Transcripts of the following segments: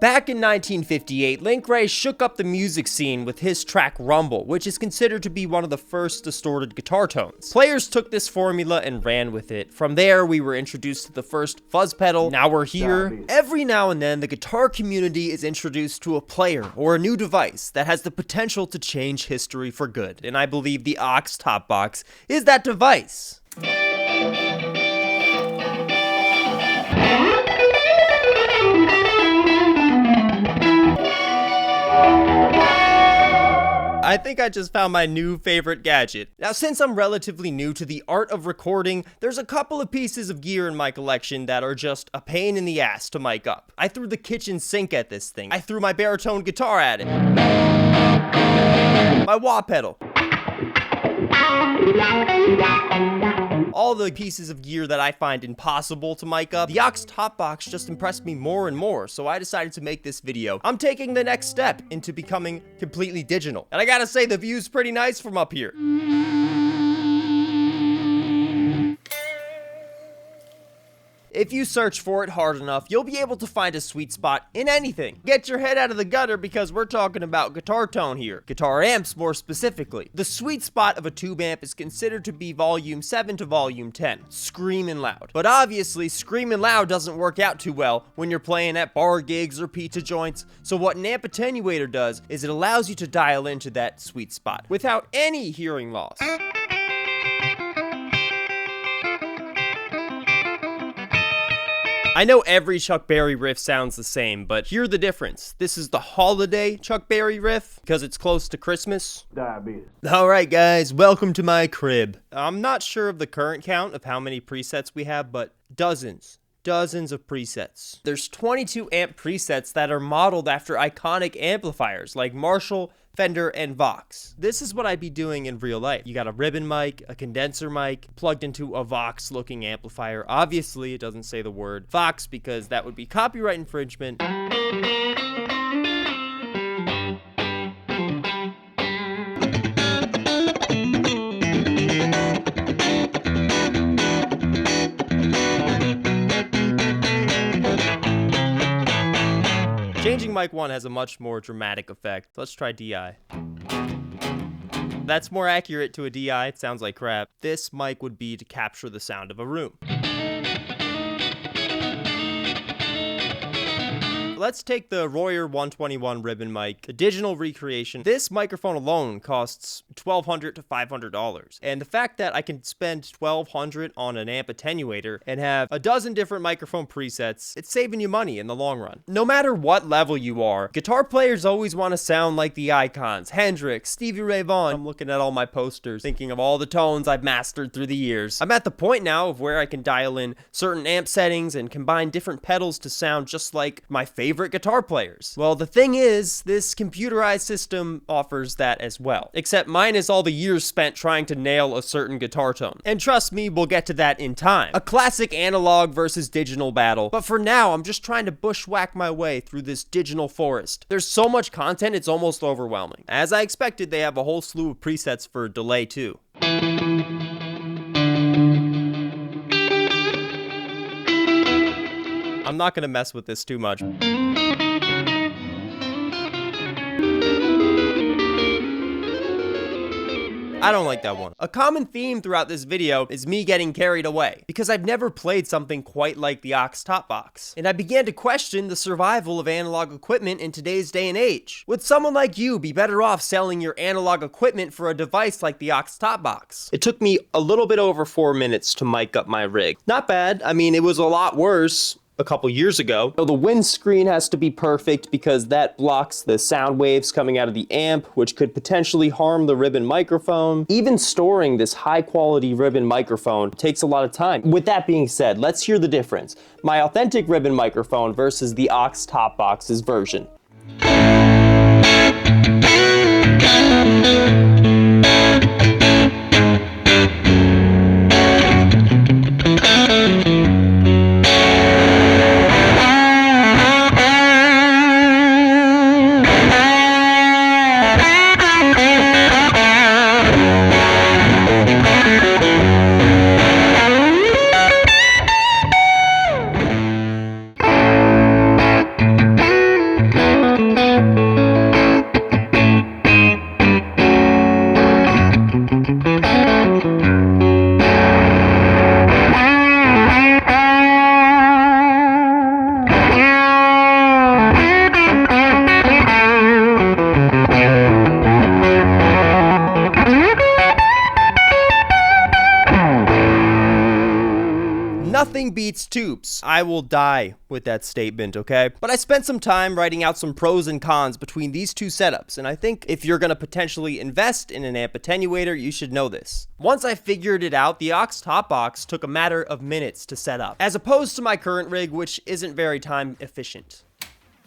Back in 1958, Link Wray shook up the music scene with his track Rumble, which is considered to be one of the first distorted guitar tones. Players took this formula and ran with it. From there, we were introduced to the first fuzz pedal. Now we're here. Every now and then, the guitar community is introduced to a player or a new device that has the potential to change history for good, and I believe the aux top box is that device. I think I just found my new favorite gadget. Now, since I'm relatively new to the art of recording, there's a couple of pieces of gear in my collection that are just a pain in the ass to mic up. I threw the kitchen sink at this thing. I threw my baritone guitar at it. My wah pedal. All the pieces of gear that I find impossible to mic up. The aux top box just impressed me more and more, so I decided to make this video. I'm taking the next step into becoming completely digital. And I gotta say, the view's pretty nice from up here. If you search for it hard enough, you'll be able to find a sweet spot in anything. Get your head out of the gutter because we're talking about guitar tone here. Guitar amps, more specifically. The sweet spot of a tube amp is considered to be volume 7 to volume 10. Screaming loud. But obviously, screaming loud doesn't work out too well when you're playing at bar gigs or pizza joints. So what an amp attenuator does is it allows you to dial into that sweet spot without any hearing loss. I know every Chuck Berry riff sounds the same, but hear the difference. This is the holiday Chuck Berry riff, because it's close to Christmas. Diabetes. Alright guys, welcome to my crib. I'm not sure of the current count of how many presets we have, but dozens of presets. There's 22 amp presets that are modeled after iconic amplifiers like Marshall, Fender, and Vox. This is what I'd be doing in real life. You got a ribbon mic, a condenser mic, plugged into a Vox looking amplifier. Obviously, it doesn't say the word Vox because that would be copyright infringement. Changing mic 1 has a much more dramatic effect. Let's try DI. That's more accurate to a DI. It sounds like crap. This mic would be to capture the sound of a room. Let's take the Royer 121 ribbon mic, the digital recreation. This microphone alone costs $1,200 to $500. And the fact that I can spend $1,200 on an amp attenuator and have a dozen different microphone presets, it's saving you money in the long run. No matter what level you are, guitar players always want to sound like the icons. Hendrix, Stevie Ray Vaughan. I'm looking at all my posters, thinking of all the tones I've mastered through the years. I'm at the point now of where I can dial in certain amp settings and combine different pedals to sound just like my favorite guitar players. Well, the thing is, this computerized system offers that as well. Except mine is all the years spent trying to nail a certain guitar tone. And trust me, we'll get to that in time. A classic analog versus digital battle. But for now, I'm just trying to bushwhack my way through this digital forest. There's so much content, it's almost overwhelming. As I expected, they have a whole slew of presets for delay too. I'm not gonna mess with this too much. I don't like that one. A common theme throughout this video is me getting carried away, because I've never played something quite like the aux top box, and I began to question the survival of analog equipment in today's day and age. Would someone like you be better off selling your analog equipment for a device like the aux top box? It took me a little bit over 4 minutes to mic up my rig. Not bad. I mean, it was a lot worse a couple years ago. So the windscreen has to be perfect because that blocks the sound waves coming out of the amp, which could potentially harm the ribbon microphone. Even storing this high quality ribbon microphone takes a lot of time. With that being said, let's hear the difference. My authentic ribbon microphone versus the aux top box's version. Tuning beats tubes. I will die with that statement, okay? But I spent some time writing out some pros and cons between these two setups, and I think if you're gonna potentially invest in an amp attenuator, you should know this. Once I figured it out, the aux top box took a matter of minutes to set up, as opposed to my current rig, which isn't very time efficient.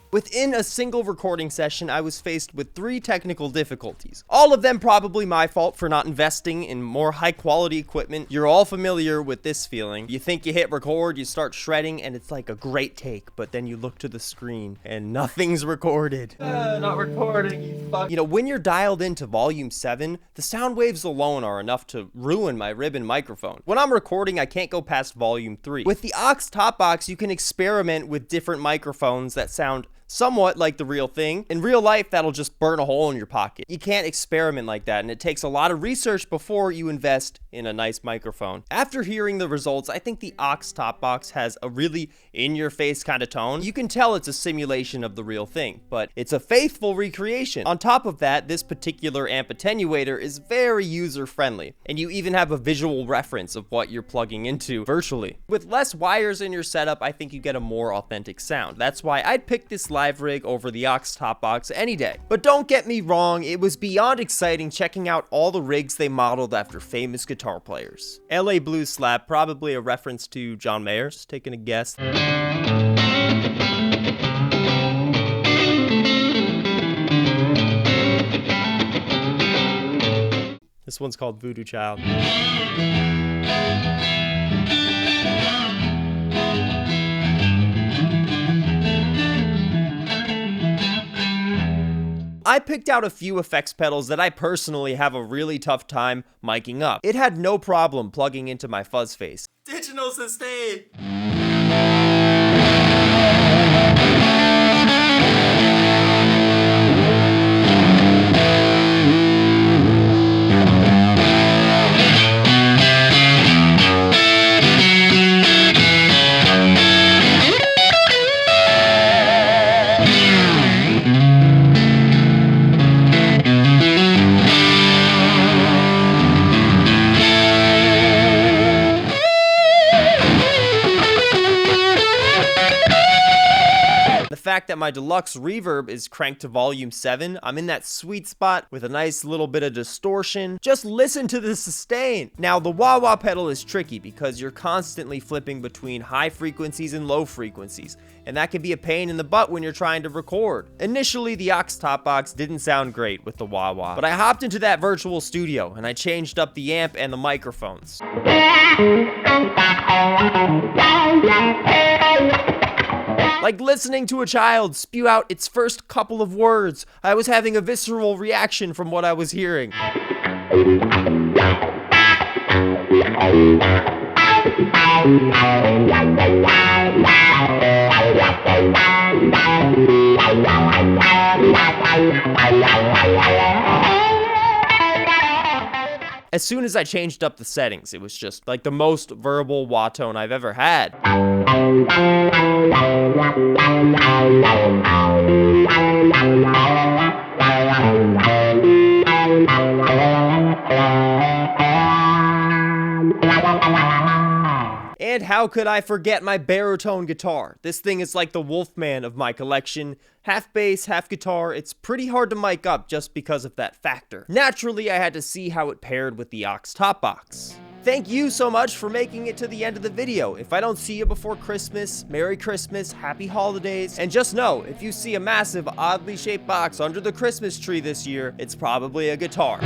Within a single recording session, I was faced with 3 technical difficulties. All of them probably my fault for not investing in more high-quality equipment. You're all familiar with this feeling. You think you hit record, you start shredding, and it's like a great take, but then you look to the screen, and nothing's recorded. Not recording, you fuck. You know, when you're dialed into volume 7, the sound waves alone are enough to ruin my ribbon microphone. When I'm recording, I can't go past volume 3. With the aux top box, you can experiment with different microphones that sound somewhat like the real thing. In real life, that'll just burn a hole in your pocket. You can't experiment like that, and it takes a lot of research before you invest in a nice microphone. After hearing the results, I think the aux top box has a really in-your-face kind of tone. You can tell it's a simulation of the real thing, but it's a faithful recreation. On top of that, this particular amp attenuator is very user-friendly, and you even have a visual reference of what you're plugging into virtually. With less wires in your setup, I think you get a more authentic sound. That's why I'd pick this live rig over the aux top box any day. But don't get me wrong, it was beyond exciting checking out all the rigs they modeled after famous guitar players. LA Blues Slap, probably a reference to John Mayer, just taking a guess. This one's called Voodoo Child. I picked out a few effects pedals that I personally have a really tough time miking up. It had no problem plugging into my fuzz face. Digital sustain! The fact that my deluxe reverb is cranked to volume 7, I'm in that sweet spot with a nice little bit of distortion. Just listen to the sustain. Now, the wah-wah pedal is tricky because you're constantly flipping between high frequencies and low frequencies, and that can be a pain in the butt when you're trying to record. Initially, the aux top box didn't sound great with the wah-wah, but I hopped into that virtual studio and I changed up the amp and the microphones. Like listening to a child spew out its first couple of words. I was having a visceral reaction from what I was hearing. As soon as I changed up the settings, it was just like the most verbal wah tone I've ever had. And how could I forget my baritone guitar? This thing is like the Wolfman of my collection. Half bass, half guitar. It's pretty hard to mic up just because of that factor. Naturally, I had to see how it paired with the aux top box. Thank you so much for making it to the end of the video. If I don't see you before Christmas, Merry Christmas, Happy Holidays, and just know, if you see a massive, oddly shaped box under the Christmas tree this year, it's probably a guitar.